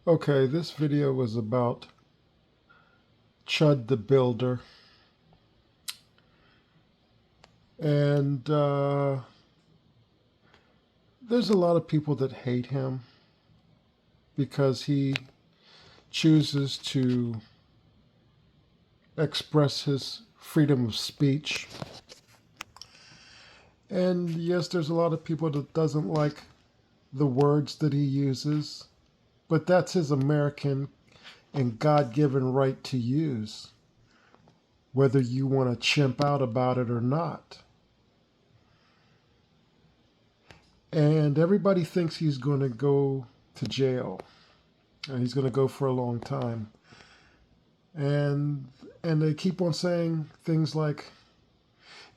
Okay, this video was about Chud the Builder. And there's a lot of people that hate him because he chooses to express his freedom of speech. And yes, there's a lot of people that doesn't like the words that he uses, but that's his American and God-given right to use, whether you want to chimp out about it or not. And everybody thinks he's going to go to jail. And he's going to go for a long time. And they keep on saying things like,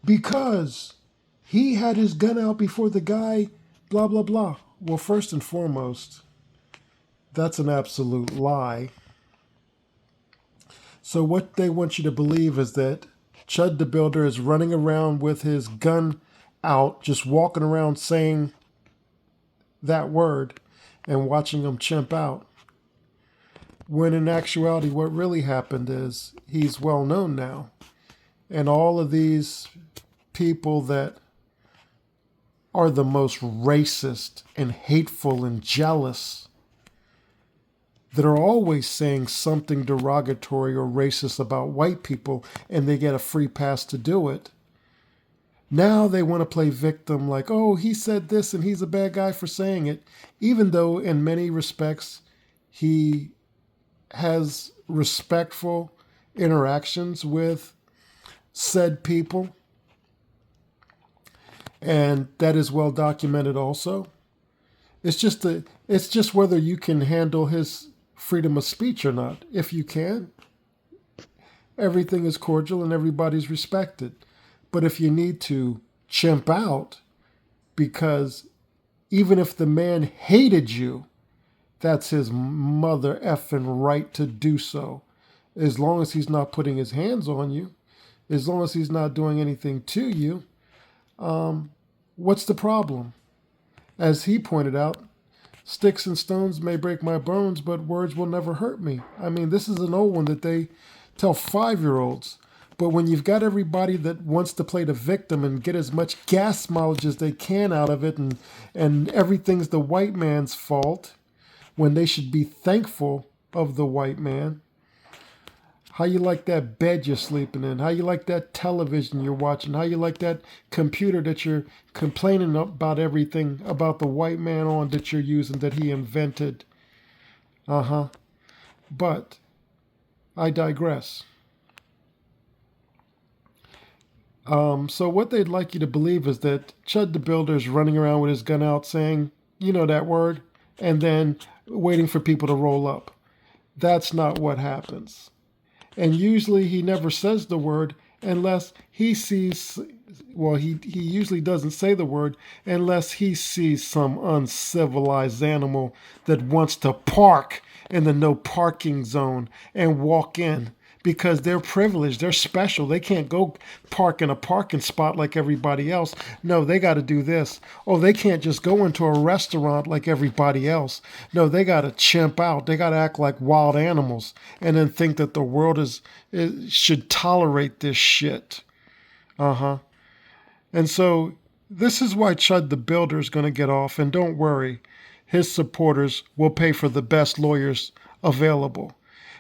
because he had his gun out before the guy, blah, blah, blah. Well, first and foremost, that's an absolute lie. So what they want you to believe is that Chud the Builder is running around with his gun out, just walking around saying that word and watching him chimp out. When in actuality, what really happened is he's well known now. And all of these people that are the most racist and hateful and jealous, that are always saying something derogatory or racist about white people, and they get a free pass to do it. Now they want to play victim like, oh, he said this and he's a bad guy for saying it, even though in many respects he has respectful interactions with said people. And that is well documented also. It's just whether you can handle his freedom of speech or not. If you can, everything is cordial and everybody's respected. But if you need to chimp out, because even if the man hated you, that's his mother effing right to do so. As long as he's not putting his hands on you, as long as he's not doing anything to you, what's the problem? As he pointed out, sticks and stones may break my bones, but words will never hurt me. I mean, this is an old one that they tell 5-year-olds. But when you've got everybody that wants to play the victim and get as much gas mileage as they can out of it, and everything's the white man's fault, when they should be thankful of the white man. How you like that bed you're sleeping in? How you like that television you're watching? How you like that computer that you're complaining about everything about the white man on that you're using that he invented? But I digress. So what they'd like you to believe is that Chud the Builder is running around with his gun out saying, you know that word, and then waiting for people to roll up. That's not what happens. And usually he never says the word unless he sees, well, he usually doesn't say the word unless he sees some uncivilized animal that wants to park in the no parking zone and walk in. Because they're privileged, they're special. They can't go park in a parking spot like everybody else. No, they got to do this. Oh, they can't just go into a restaurant like everybody else. No, they got to chimp out. They got to act like wild animals and then think that the world should tolerate this shit. And so this is why Chud the Builder is going to get off. And don't worry, his supporters will pay for the best lawyers available.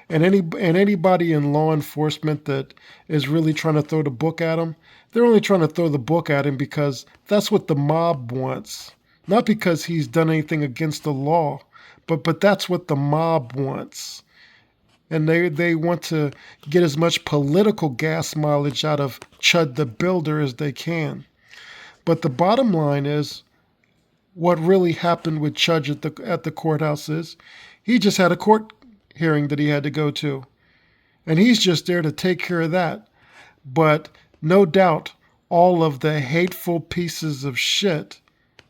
And anybody in law enforcement that is really trying to throw the book at him, they're only trying to throw the book at him because that's what the mob wants. Not because he's done anything against the law, but that's what the mob wants. And they want to get as much political gas mileage out of Chud the Builder as they can. But the bottom line is, what really happened with Chud at the courthouse is, he just had a court hearing that he had to go to. And he's just there to take care of that. But no doubt, all of the hateful pieces of shit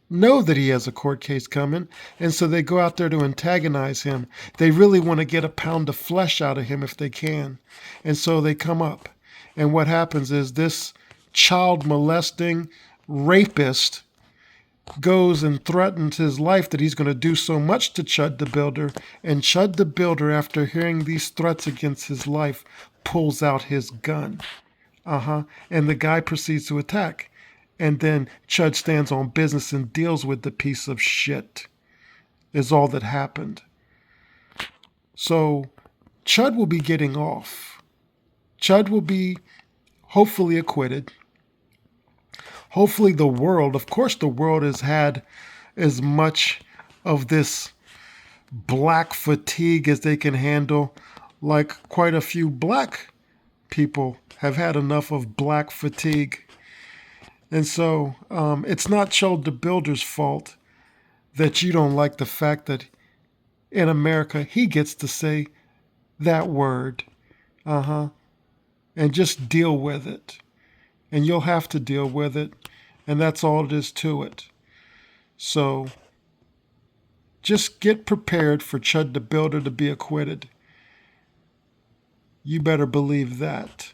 know that he has a court case coming, and so they go out there to antagonize him. They really want to get a pound of flesh out of him if they can. And so they come up. And what happens is this child molesting rapist goes and threatens his life that he's going to do so much to Chud the Builder. And Chud the Builder, after hearing these threats against his life, pulls out his gun. And the guy proceeds to attack. And then Chud stands on business and deals with the piece of shit, is all that happened. So Chud will be getting off. Chud will be hopefully acquitted. Hopefully the world, of course the world has had as much of this black fatigue as they can handle. Like quite a few black people have had enough of black fatigue. And so it's not Chud the Builder's fault that you don't like the fact that in America he gets to say that word. And just deal with it. And you'll have to deal with it. And that's all it is to it. So just get prepared for Chud the Builder to be acquitted. You better believe that.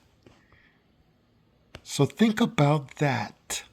So think about that.